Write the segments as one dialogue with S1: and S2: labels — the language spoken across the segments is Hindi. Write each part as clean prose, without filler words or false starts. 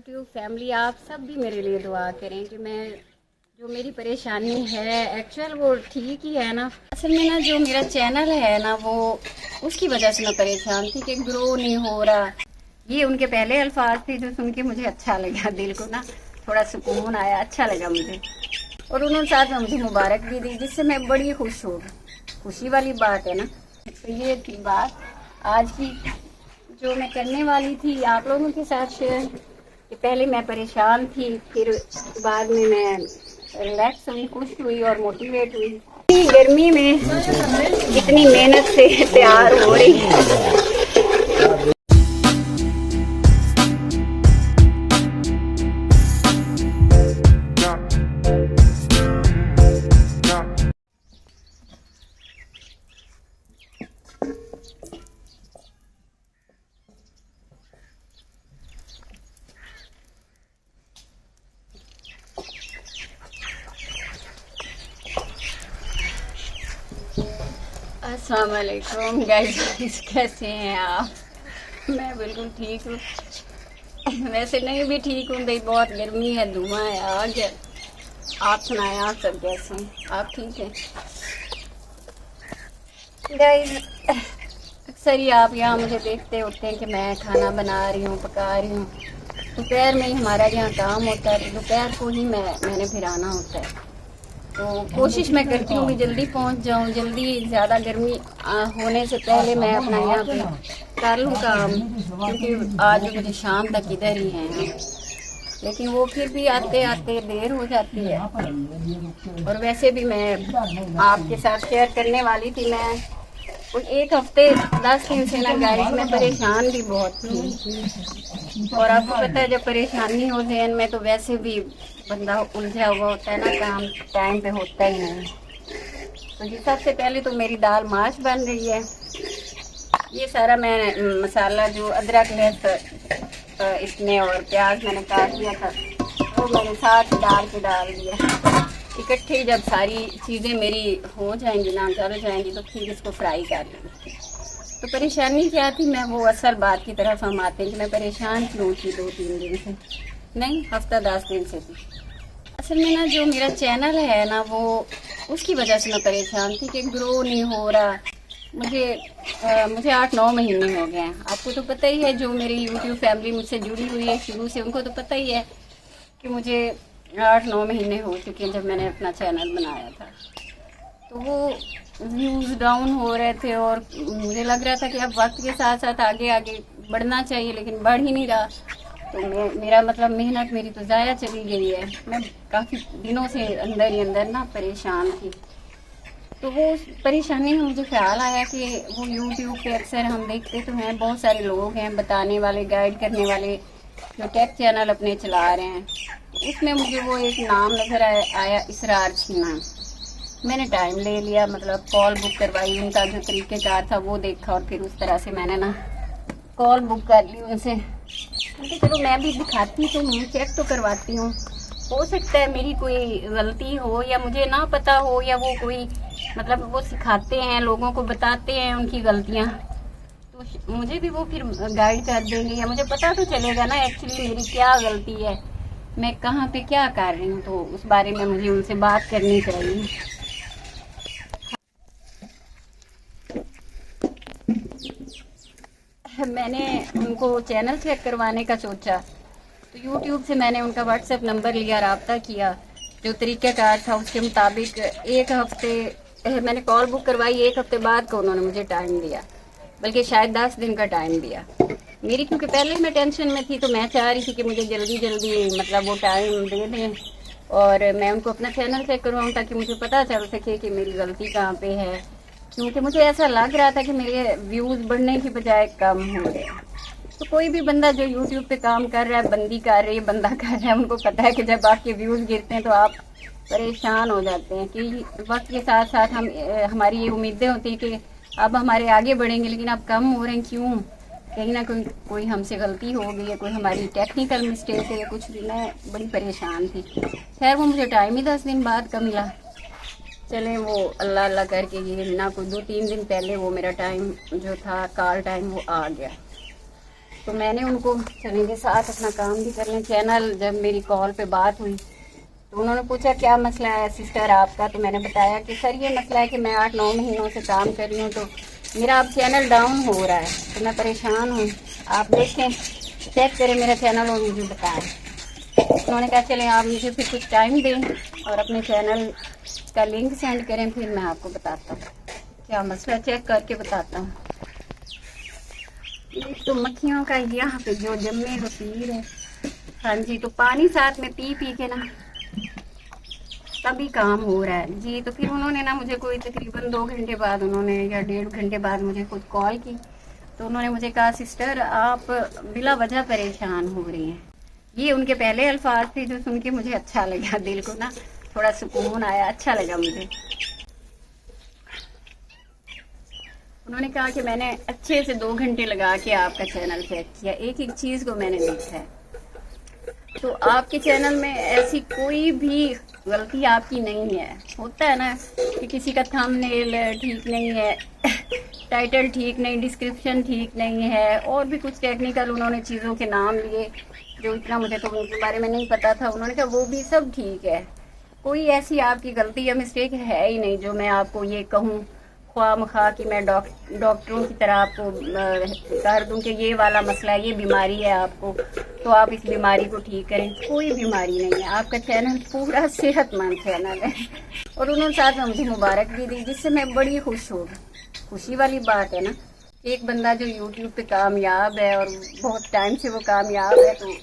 S1: यूट्यूब फैमिली, आप सब भी मेरे लिए दुआ करें कि मैं जो मेरी परेशानी है एक्चुअल वो ठीक ही है ना। असल में ना जो मेरा चैनल है ना वो उसकी वजह से मैं परेशान थी कि ग्रो नहीं हो रहा। ये उनके पहले अल्फाज थे जो सुन के मुझे अच्छा लगा, दिल को ना थोड़ा सुकून आया, अच्छा लगा मुझे। और उन्होंने साथ में मुझे मुबारक भी दी जिससे मैं बड़ी खुश हो गई। खुशी वाली बात है ना। तो ये थी बात आज की जो मैं करने वाली थी आप लोगों के साथ शेयर। कि पहले मैं परेशान थी, फिर बाद में मैं रिलैक्स हुई, खुश हुई और मोटिवेट हुई। इतनी गर्मी में इतनी मेहनत से तैयार हो रही। अस्सलाम वालेकुम गाइस, कैसे हैं आप? मैं बिल्कुल ठीक हूँ। वैसे नहीं भी ठीक हूँ भाई, बहुत गर्मी है, धुआं है, आग है। आप सुनाएं, आप सब कैसे हैं? आप ठीक हैं गाइस? अक्सर ही आप यहाँ मुझे देखते होते हैं कि मैं खाना बना रही हूँ, पका रही हूँ। दोपहर में ही हमारा यहाँ काम होता है, तो दोपहर को ही मैंने फिर आना होता है। तो कोशिश मैं करती हूँ कि जल्दी पहुँच जाऊँ, जल्दी ज़्यादा गर्मी होने से पहले मैं अपना यहाँ पे कर लूँ काम, क्योंकि आज मुझे शाम तक इधर ही है। लेकिन वो फिर भी आते आते देर हो जाती है। और वैसे भी मैं आपके साथ शेयर करने वाली थी, मैं एक हफ्ते 10 दिन से ना गाइस मैं परेशान भी बहुत थी। और आपको पता है जब परेशानी हो जहन में तो वैसे भी बंदा उलझा हुआ होता है ना, काम टाइम पे होता ही नहीं। तो जी सबसे पहले तो मेरी दाल माश बन रही है। ये सारा मैं मसाला जो अदरक लहसुन इसमें और प्याज मैंने काट लिया था वो मैंने साथ डाल दिया। इकट्ठे जब सारी चीज़ें मेरी हो जाएंगी ना, गल जाएंगी, तो फिर इसको फ्राई कर लूँगी। तो परेशानी क्या थी, मैं वो असल बात की तरफ हम आते हैं कि मैं परेशान क्यों थी 2-3 दिन से, नहीं हफ्ता 10 दिन से थी। असल में ना जो मेरा चैनल है ना वो उसकी वजह से मैं परेशान थी कि ग्रो नहीं हो रहा। मुझे 8-9 महीने हो गए हैं। आपको तो पता ही है, जो मेरी यूट्यूब फैमिली मुझसे जुड़ी हुई है शुरू से, उनको तो पता ही है कि मुझे 8-9 महीने हो चुके हैं जब मैंने अपना चैनल बनाया था। तो वो व्यूज़ डाउन हो रहे थे और मुझे लग रहा था कि अब वक्त के साथ साथ आगे आगे बढ़ना चाहिए, लेकिन बढ़ ही नहीं रहा। तो मेरा मतलब मेहनत मेरी तो ज़ाया चली गई है। मैं काफ़ी दिनों से अंदर ही अंदर ना परेशान थी। तो वो परेशानी में मुझे ख्याल आया कि वो यूट्यूब पे अक्सर हम देखते तो हैं, बहुत सारे लोग हैं बताने वाले, गाइड करने वाले, जो टेक चैनल अपने चला रहे हैं। उसमें मुझे वो एक नाम नज़र आया, इसरार छीना। मैंने टाइम ले लिया, मतलब कॉल बुक करवाई, उनका जो तरीक़ेकार था वो देखा और फिर उस तरह से मैंने ना कॉल बुक कर ली उनसे। क्योंकि चलो मैं भी दिखाती तो हूँ, चेक तो करवाती हूँ। हो सकता है मेरी कोई गलती हो या मुझे ना पता हो, या वो कोई मतलब वो सिखाते हैं, लोगों को बताते हैं उनकी गलतियाँ, तो मुझे भी वो फिर गाइड कर देंगे या मुझे पता तो चलेगा ना एक्चुअली मेरी क्या गलती है, मैं कहाँ पे क्या कर रही हूँ। तो उस बारे में मुझे उनसे बात करनी चाहिए। मैंने उनको चैनल चेक करवाने का सोचा, तो यूट्यूब से मैंने उनका व्हाट्सएप नंबर लिया, रब्ता किया, जो तरीक़ाकार था उसके मुताबिक एक हफ्ते मैंने कॉल बुक करवाई। एक हफ्ते बाद को उन्होंने मुझे टाइम दिया, बल्कि शायद 10 दिन का टाइम दिया। मेरी क्योंकि पहले मैं टेंशन में थी तो मैं चाह रही थी कि मुझे जल्दी जल्दी मतलब वो टाइम दे दें और मैं उनको अपना चैनल चेक करवाऊँ, ताकि मुझे पता चल सके कि मेरी गलती कहाँ पे है। क्योंकि मुझे ऐसा लग रहा था कि मेरे व्यूज़ बढ़ने की बजाय कम हो रहे हैं। तो कोई भी बंदा जो यूट्यूब पे काम कर रहा है, बंदी कर रही है, बंदा कर रहा है, उनको पता है कि जब आपके व्यूज़ गिरते हैं तो आप परेशान हो जाते हैं कि वक्त के साथ साथ हमारी ये उम्मीदें होती हैं कि अब हमारे आगे बढ़ेंगे, लेकिन अब कम हो रहे हैं। क्यों? कहीं ना कोई हमसे गलती हो गई है, कोई हमारी टेक्निकल मिस्टेक है या कुछ भी। मैं बड़ी परेशान थी। खैर वो मुझे टाइम ही 10 दिन बाद का मिला। चले वो अल्लाह अल्लाह करके ये ना कोई 2-3 दिन पहले वो मेरा टाइम जो था कॉल टाइम वो आ गया। तो मैंने उनको चलेंगे साथ अपना काम भी कर लें। चैनल जब मेरी कॉल पे बात हुई तो उन्होंने पूछा क्या मसला है सिस्टर आपका, तो मैंने बताया कि सर ये मसला है कि मैं 8-9 महीनों से काम कर रही हूँ तो मेरा अब चैनल डाउन हो रहा है, तो मैं परेशान हूँ, आप देखें चेक करें मेरा चैनल और मुझे बताएं। उन्होंने कहा चलें आप मुझे फिर कुछ टाइम दें और अपने चैनल का लिंक सेंड करें, फिर मैं आपको बताता हूँ क्या मसला, चेक करके बताता हूँ। ये तो मक्खियों का यहाँ पे जो जमे तो पी है। हाँ जी, तो पानी साथ में पी पी के ना तभी काम हो रहा है जी। तो फिर उन्होंने ना मुझे कोई तकरीबन 2 घंटे बाद उन्होंने या 1.5 घंटे बाद मुझे खुद कॉल की, तो उन्होंने मुझे कहा सिस्टर आप बिला वजह परेशान हो रही हैं। ये उनके पहले अल्फाज थे जो सुन के मुझे अच्छा लगा, दिल को ना थोड़ा सुकून आया, अच्छा लगा मुझे। उन्होंने कहा कि मैंने अच्छे से 2 घंटे लगा के आपका चैनल चेक किया, एक एक चीज़ को मैंने देखा है, तो आपके चैनल में ऐसी कोई भी गलती आपकी नहीं है। होता है ना कि किसी का थंबनेल ठीक नहीं है, टाइटल ठीक नहीं, डिस्क्रिप्शन ठीक नहीं है, और भी कुछ टेक्निकल उन्होंने चीज़ों के नाम लिए जो इतना मुझे तो उनके बारे में नहीं पता था। उन्होंने कहा वो भी सब ठीक है, कोई ऐसी आपकी गलती या मिस्टेक है ही नहीं जो मैं आपको ये कहूँ ख्वामखा कि मैं डॉक्टरों की तरह आपको कर दूं कि ये वाला मसला है, ये बीमारी है आपको तो आप इस बीमारी को ठीक करें। कोई बीमारी नहीं है, आपका चैनल पूरा सेहतमंद चैनल है। और उन्होंने साथ में मुझे मुबारक भी दी, जिससे मैं बड़ी खुश हूँ। खुशी वाली बात है ना, एक बंदा जो यूट्यूब पे कामयाब है और बहुत टाइम से वो कामयाब है, तो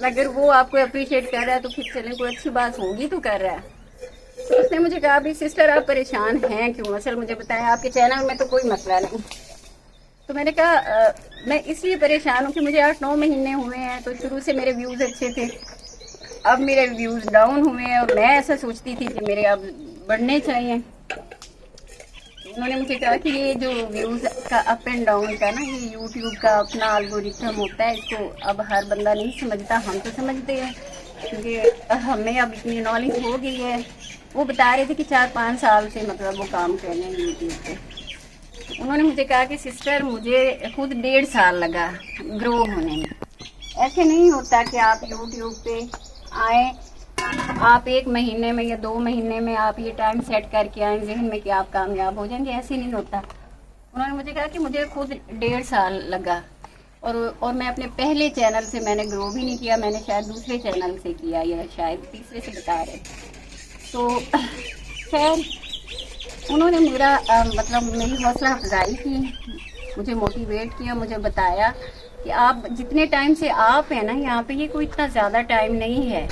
S1: अगर वो आपको अप्रिशिएट कर रहा है तो फिर चले कोई अच्छी बात होगी तो कर रहा है। तो उसने मुझे कहा भी सिस्टर आप परेशान हैं क्यों, असल मुझे बताएं आपके चैनल में तो कोई मसला नहीं। तो मैंने कहा मैं इसलिए परेशान हूँ कि मुझे 8-9 महीने हुए हैं, तो शुरू से मेरे व्यूज़ अच्छे थे, अब मेरे व्यूज़ डाउन हुए हैं और मैं ऐसा सोचती थी कि मेरे अब बढ़ने चाहिए। उन्होंने मुझे कहा कि ये जो व्यूज़ का अप एंड डाउन का ना, ये यूट्यूब का अपना एल्गोरिथम होता है, इसको अब हर बंदा नहीं समझता, हम तो समझते हैं क्योंकि हमें अब इतनी नॉलेज हो गई है। वो बता रहे थे कि 4-5 साल से मतलब वो काम कर रहे हैं यूट्यूब पे। उन्होंने मुझे कहा कि सिस्टर मुझे खुद 1.5 साल लगा ग्रो होने में। ऐसे नहीं होता कि आप यूट्यूब पे आए, आप 1 महीने में या 2 महीने में आप ये टाइम सेट करके आए जहन में कि आप कामयाब हो जाएंगे, ऐसे नहीं होता। उन्होंने मुझे कहा कि मुझे खुद 1.5 साल लगा और मैं अपने पहले चैनल से मैंने ग्रो भी नहीं किया, मैंने शायद दूसरे चैनल से किया या शायद तीसरे से बता रहे। तो खैर उन्होंने मेरा मतलब मेरी हौसला अफजाई की, मुझे मोटिवेट किया, मुझे बताया कि आप जितने टाइम से आप हैं ना यहाँ पे, ये कोई इतना ज़्यादा टाइम नहीं है,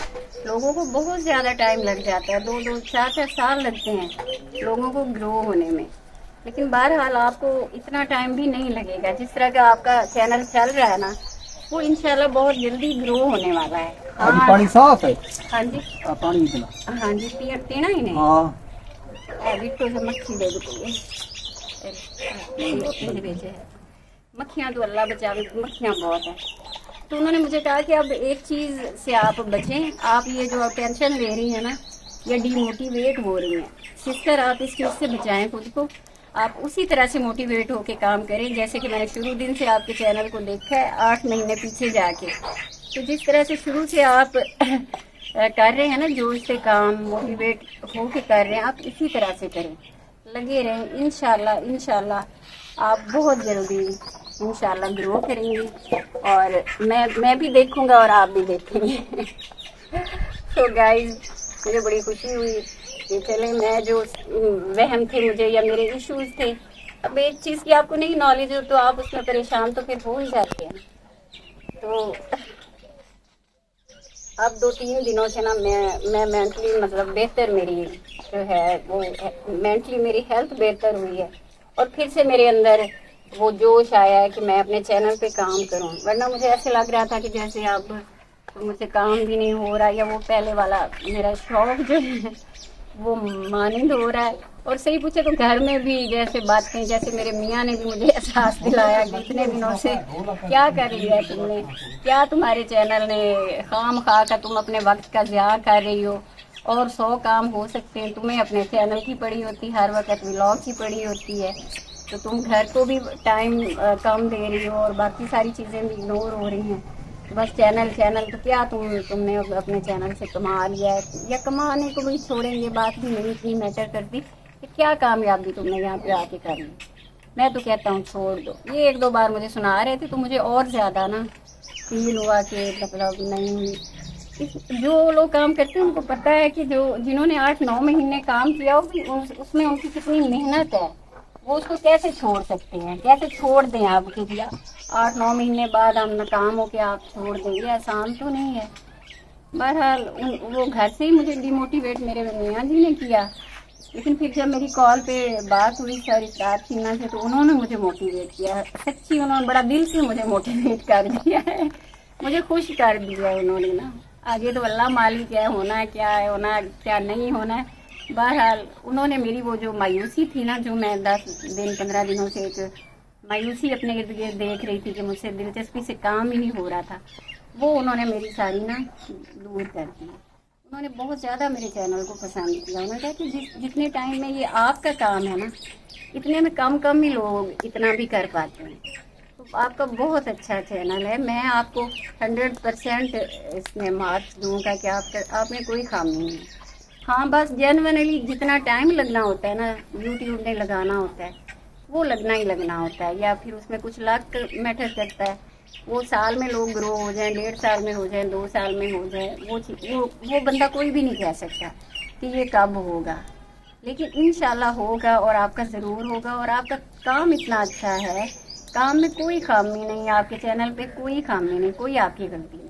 S1: लोगों को बहुत ज़्यादा टाइम लग जाता है, 2-2, 4-4 साल लगते हैं लोगों को ग्रो होने में। लेकिन बहरहाल आपको इतना टाइम भी नहीं लगेगा, जिस तरह का आपका चैनल चल रहा है ना वो इंशाल्लाह बहुत जल्दी ग्रो होने वाला है।
S2: हाँ, पानी साफ है।
S1: हाँ जी
S2: पानी इतना।
S1: हाँ जी पीना ही नहीं।
S2: हाँ
S1: बिट्टो से मक्खी दे दो, मक्खियाँ तो अल्लाह बचावे, मक्खियाँ बहुत है। तो उन्होंने मुझे कहा कि अब एक चीज़ से आप बचें, आप ये जो टेंशन ले रही हैं ना या डीमोटिवेट हो रही हैं सिस्टर, आप इस चीज़ से बचाएं खुद को, आप उसी तरह से मोटिवेट होके काम करें जैसे कि मैंने शुरू दिन से आपके चैनल को देखा है 8 महीने पीछे जाके। तो जिस तरह से शुरू से आप कर रहे हैं ना जोश से काम, मोटिवेट होके कर रहे हैं, आप इसी तरह से करें, लगे रहें। इंशाल्लाह आप बहुत जल्दी इंशाल्लाह ग्रो करेंगी और मैं भी देखूंगा और आप भी देखेंगे। तो गाइज मुझे बड़ी खुशी हुई कि चले मैं जो वहम थे मुझे या मेरे इश्यूज थे, अब एक चीज़ की आपको नहीं नॉलेज हो तो आप उसमें परेशान तो फिर हो ही जाते हैं। तो अब 2-3 दिनों से ना मैं मेंटली मतलब बेहतर, मेरी जो है वो मेंटली मेरी हेल्थ बेहतर हुई है और फिर से मेरे अंदर वो जोश आया है कि मैं अपने चैनल पे काम करूं। वरना मुझे ऐसे लग रहा था कि जैसे अब मुझसे काम भी नहीं हो रहा या वो पहले वाला मेरा शौक जो है वो मानिंद हो रहा है। और सही पूछे तो घर में भी जैसे बातें, जैसे मेरे मियाँ ने भी मुझे एहसास दिलाया कि इतने दिनों से क्या कर लिया है तुमने, क्या तुम्हारे चैनल ने खाम खा का तुम अपने वक्त का ज़िया कर रही हो, और 100 काम हो सकते हैं, तुम्हें अपने चैनल की पड़ी होती, हर वक्त व्लॉग की पड़ी होती है। तो तुम घर को भी टाइम कम दे रही हो और बाकी सारी चीज़ें भी इग्नोर हो रही हैं। तो बस चैनल चैनल तो क्या तुमने अपने चैनल से कमा लिया है, या कमाने को भी छोड़ेंगे, बात भी नहीं इतनी मैटर करती कि क्या कामयाबी तुमने यहाँ पे आके कर ली। मैं तो कहता हूँ छोड़ दो। ये 1-2 बार मुझे सुना रहे थे तो मुझे और ज़्यादा ना फील हुआ कि मतलब नहीं, जो लोग काम करते हैं उनको पता है कि जिन्होंने 8-9 महीने काम किया उसमें उनकी कितनी मेहनत है, वो उसको कैसे छोड़ सकते हैं, कैसे छोड़ दें आप कि भैया 8-9 महीने बाद हम नाकाम हो के आप छोड़ दें, ये आसान तो नहीं है। बहरहाल वो घर से ही मुझे डिमोटिवेट मेरे मियाँ जी ने किया, लेकिन फिर जब मेरी कॉल पे बात हुई सर इफ्तार छीना से तो उन्होंने मुझे मोटिवेट किया। सच्ची उन्होंने बड़ा दिल से मुझे मोटिवेट कर दिया है, मुझे खुश कर दिया उन्होंने ना। आगे तो अल्लाह मालिक है, होना है क्या है, होना है क्या नहीं होना है। बहरहाल उन्होंने मेरी वो जो मायूसी थी ना, जो मैं 10 दिन 15 दिनों से एक मायूसी अपने इर्द गिर्द देख रही थी कि मुझसे दिलचस्पी से काम ही नहीं हो रहा था, वो उन्होंने मेरी सारी ना दूर कर दी। उन्होंने बहुत ज़्यादा मेरे चैनल को पसंद किया। उन्होंने कहा कि जितने टाइम में ये आपका काम है ना, इतने में कम ही लोग इतना भी कर पाते हैं। तो आपका बहुत अच्छा चैनल है, मैं आपको 100% इसमें मार्क्स दूंगा कि आप में कोई खामी नहीं है। हाँ बस जेन्युइनली जितना टाइम लगना होता है ना, यूट्यूब में लगाना होता है, वो लगना ही लगना होता है, या फिर उसमें कुछ लक मैटर करता है। वो साल में लोग ग्रो हो जाएं, 1.5 साल में हो जाए, 2 साल में हो जाए, वो बंदा कोई भी नहीं कह सकता कि ये कब होगा, लेकिन इंशाल्लाह होगा और आपका ज़रूर होगा। और आपका काम इतना अच्छा है, काम में कोई खामी नहीं है, आपके चैनल पे कोई खामी नहीं, कोई आपकी गलती नहीं।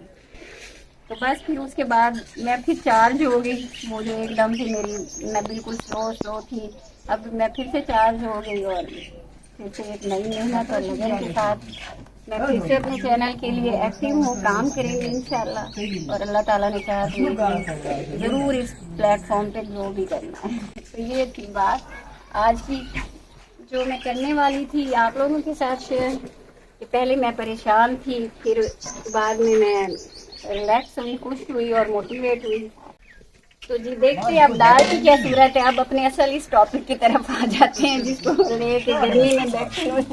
S1: तो बस फिर उसके बाद मैं फिर चार्ज हो गई, वो जो एकदम से मैं बिल्कुल स्लो थी, अब मैं फिर से चार्ज हो गई और फिर से एक नई मेहनत और लगन के साथ मैं फिर से अपने चैनल के लिए एक्टिव हूँ। काम करेंगे इंशाल्लाह, और अल्लाह ताला ने कहा तो ज़रूर इस प्लेटफॉर्म पे ग्रो भी करना है। तो ये थी बात आज की जो मैं करने वाली थी आप लोगों के साथ शेयर। कि पहले मैं परेशान थी, फिर बाद में मैं रिलैक्स हुई, खुश हुई और मोटिवेट हुई। तो जी देखते हैं अब दाल की क्या सूरत है। अब अपने असल इस टॉपिक की तरफ आ जाते हैं जिसको लेके गर्मी में बैठे हुए।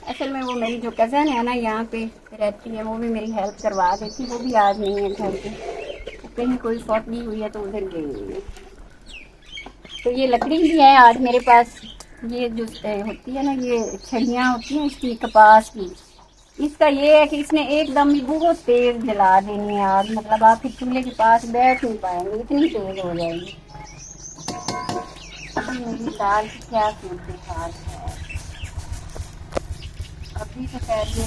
S1: असल में वो मेरी जो कज़न है ना, यहाँ पे रहती है, वो भी मेरी हेल्प करवा देती, वो भी आज नहीं है घर पे, कहीं कोई फौत नहीं हुई है तो उधर गई हुई है। तो ये लकड़ी भी है आज मेरे पास, ये जो होती है ना, ये छड़ियाँ होती हैं इसकी कपास की, इसका ये है कि इसने एकदम बहुत तेज जला देनी है आग, मतलब आप फिर चूल्हे के पास बैठ नहीं पाएंगे, इतनी तेज हो जाएगी। मेरी दाल की क्या सूरत हाल है, अभी तो खैर ये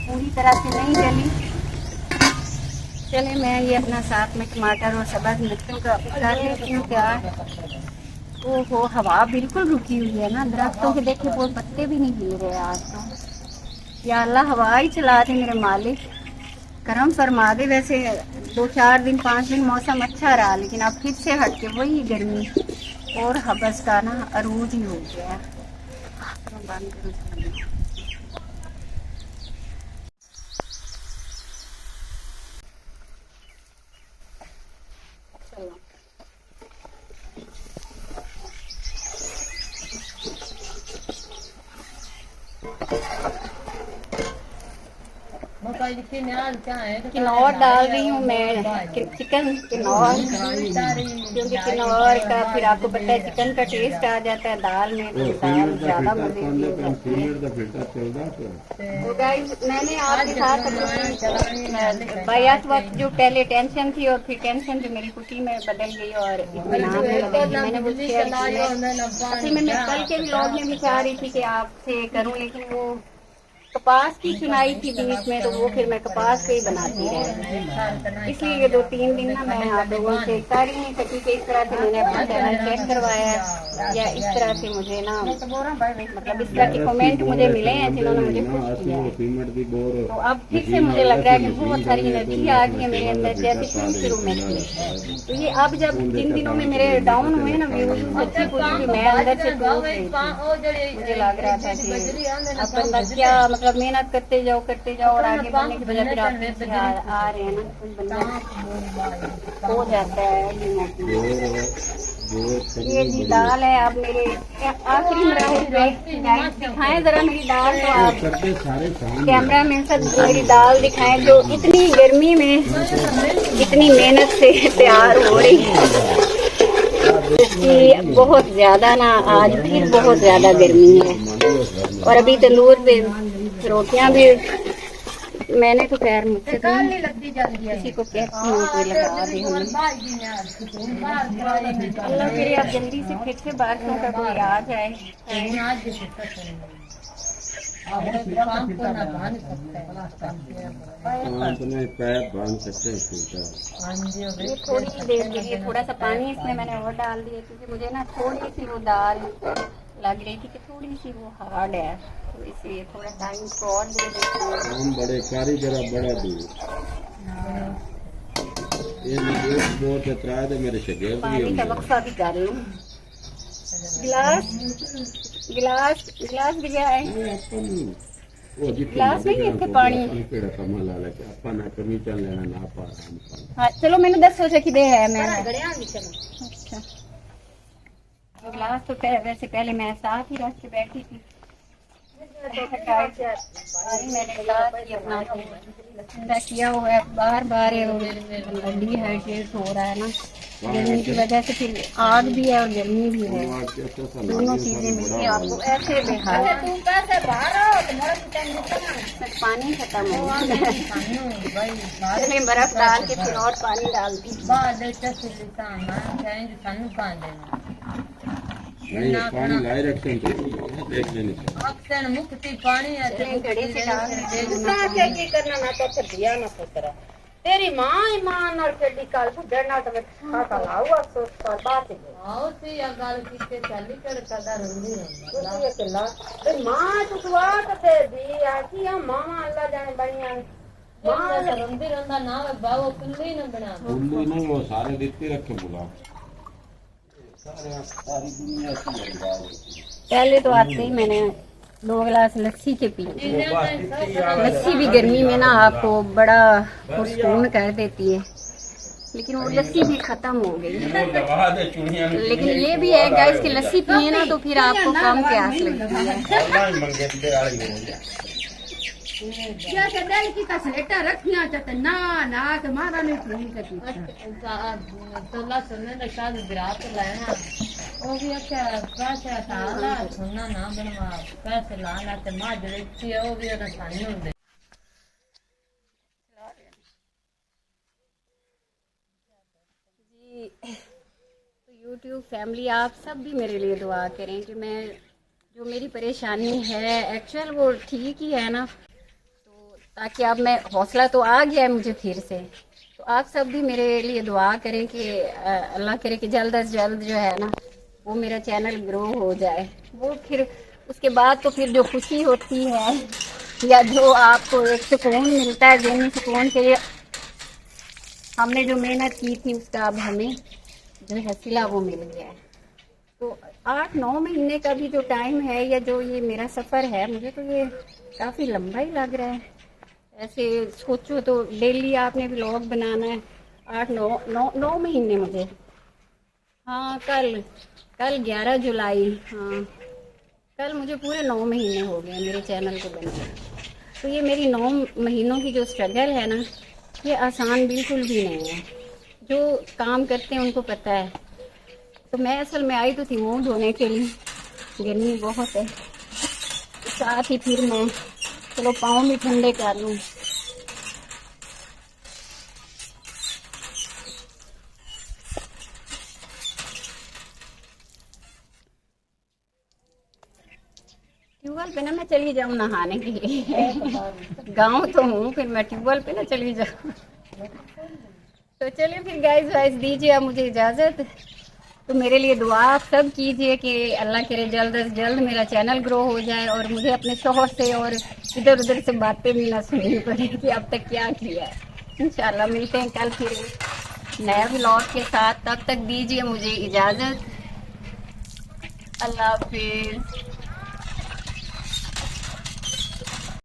S1: पूरी तरह से नहीं जली। चले मैं ये अपना साथ में टमाटर और सब्ज़ मिर्चों का कर लेती हूँ तैयार। ओहो हवा बिल्कुल रुकी हुई है ना, दरख्तों के देखे वो पत्ते भी नहीं हिल रहे आज तो। या अल्लाह हवा ही चला दे मेरे मालिक, करम फरमा दे। वैसे 2-4 दिन 5 दिन मौसम अच्छा रहा, लेकिन अब फिर से हट के वही गर्मी और हबस का ना अरूज ही हो गया। बंद करो। किन्नौर डाल रही हूँ मैं, चिकन किन्नौर, क्योंकि किन्नौर का फिर आपको पता है चिकन का टेस्ट आ जाता है दाल में, तो दाल ज़्यादा मजे की हो जाती है। तो गाइस मैंने आपके साथ बायात वक्त जो पहले टेंशन थी और फिर टेंशन जो मेरी कुटी में बदल गई और इत्मीनान में बदल गई, मैंने वो शेयर किया। असल में मैं कल के व्लॉग में भी चाह रही थी कि आपसे करूँ, लेकिन वो कपास की चुनाई थी बीच में, तो वो फिर मैं कपास पे ही बनाती रही, इसलिए ये 2-3 दिन ना मैं आप लोगों से सारी नहीं सकी कि इस तरह से मैंने अपना चैनल चेक करवाया, या इस तरह से मुझे ना मतलब इस तरह के कमेंट मुझे मिले हैं जिन्होंने मुझे खुश किया है। तो अब फिर से मुझे लग रहा है कि बहुत सारी एनर्जी आ गई है मेरे अंदर, जैसे शुरू में थी। तो ये अब जब जिन दिनों में मेरे डाउन हुए ना व्यूज, सच्ची पूछी मैं अंदर से टूट रही थी। मुझे लग रहा था कि अब बंदा क्या मतलब मेहनत करते जाओ और आगे बढ़ने की वजह फिर आप आ रहे हैं ना, कुछ बंदा हो जाता है। ये जी दाल है, अब मेरे आखिरी मराहल गाइस दिखाएं जरा मेरी दाल, तो आप कैमरा मैन सब मेरी दाल दिखाएं जो इतनी गर्मी में इतनी मेहनत से तैयार हो रही है। इसकी बहुत ज्यादा ना आज फिर बहुत ज्यादा गर्मी है। और अभी तंदूर पे रोटियां भी मैंने तो खैर मुझसे तो किसी को कहती हूँ कोई लगा दी हमने। अल्लाह करे आप जल्दी से फिर से बारिशों का कोई आ जाए। ये थोड़ी देर के लिए थोड़ा सा पानी इसमें मैंने और डाल दिया क्योंकि मुझे ना थोड़ी सी वो दाल लग रही थी कि थोड़ी सी वो हार्ड है, तो इसलिए थोड़ा टाइम को और दे देती हूँ।
S3: हम बड़े कारीगर बड़ा दूर ये बहुत इतराज है मेरे शगेर
S1: पानी का वक्फा भी कर लूँ। गिलास गिलास गिलास भी गया है, गिलास नहीं है पानी। हाँ चलो मैंने 10 सोचा कि दे है मैं। अच्छा गिलास तो वैसे पहले मैं साथ ही रख के बैठी थी, मैंने गिलास ही अपना ठंडा किया हुआ है। बार बार डिहाइड्रेट हो रहा है ना गर्मी की वजह से, फिर आग भी है और गर्मी भी है, दोनों चीजें मिलकर आपको ऐसे बेहाल। पानी खत्म हो गया, बर्फ डाल के फिर और पानी डाल दी।
S3: पानी लाई रखते
S1: घड़े से डाल
S4: तेरी माँ ईमान और केडी काल बुढ़ना तो मैं खाता लाऊं अफसोस पर बात है आओ सी या गाल किते चली कर कदा रुंदी है के ला ते माँ तो दुआ करते दी आखी या मामा अल्लाह जाने बढ़िया माँ रुंदी रंदा ना बाबू कुल्ली न बना
S3: कुल्ली नहीं वो सारे दिखते रखे बुला सारी दुनिया की।
S1: पहले तो आते ही मैंने 2 गिलास लस्सी के पी। लस्सी भी गर्मी में ना आपको बड़ा पुरस्कून कर देती है, लेकिन वो लस्सी भी खत्म हो गई। लेकिन ये भी है गाइस कि लस्सी पिए ना तो फिर आपको कम प्यास लगती है।
S4: जैसे दिल की कसलेटा रखियां चाहते ना ना तुम्हारा नहीं सुनी सकी तो ला सुनने ने शायद विराट लेना वो भी अच्छा पैसा साला सुनना ना बनवा पैसे लाना ते मां देखती है वो भी ना सानी होंगे।
S1: जी तो YouTube फैमिली आप सब भी मेरे लिए दुआ करें कि मैं जो मेरी परेशानी है एक्चुअल वो ठीक ही है ना, ताकि अब मैं हौसला तो आ गया है मुझे फिर से। तो आप सब भी मेरे लिए दुआ करें कि अल्लाह करे कि जल्द अज जल्द जो है ना वो मेरा चैनल ग्रो हो जाए। वो फिर उसके बाद तो फिर जो खुशी होती है या जो आपको एक सुकून मिलता है ज़हनी सुकून के लिए, हमने जो मेहनत की थी उसका अब हमें जो हसीला वो मिल गया है। तो 8-9 महीने का भी जो टाइम है या जो ये मेरा सफ़र है, मुझे तो ये काफ़ी लंबा ही लग रहा है। ऐसे सोचो तो डेली आपने व्लॉग बनाना है 8-9 महीने मुझे। हाँ कल 11 जुलाई, हाँ कल मुझे पूरे 9 महीने हो गए मेरे चैनल को बनाए। तो ये मेरी 9 महीनों की जो स्ट्रगल है ना, ये आसान बिल्कुल भी नहीं है। जो काम करते हैं उनको पता है। तो मैं असल में आई तो थी मुँह धोने के लिए, गर्मी बहुत है, साथ ही फिर मैं चलो पाँव भी ठंडे कर लूँ। ट्यूबवेल पे ना मैं चली जाऊँ नहाने के लिए। गांव तो हूँ, फिर मैं ट्यूबवेल पे ना चली जाऊँ। तो चलिए फिर गाइस वाइस दीजिए आप मुझे इजाज़त। तो मेरे लिए दुआ आप सब कीजिए कि अल्लाह करे जल्द से जल्द मेरा चैनल ग्रो हो जाए और मुझे अपने शौहर से और इधर उधर से बातें भी ना सुननी पड़े कि अब तक क्या किया है। इंशाल्लाह मिलते हैं कल फिर नया व्लॉग के साथ। तब तक दीजिए मुझे इजाज़त। अल्लाह हाफिज़।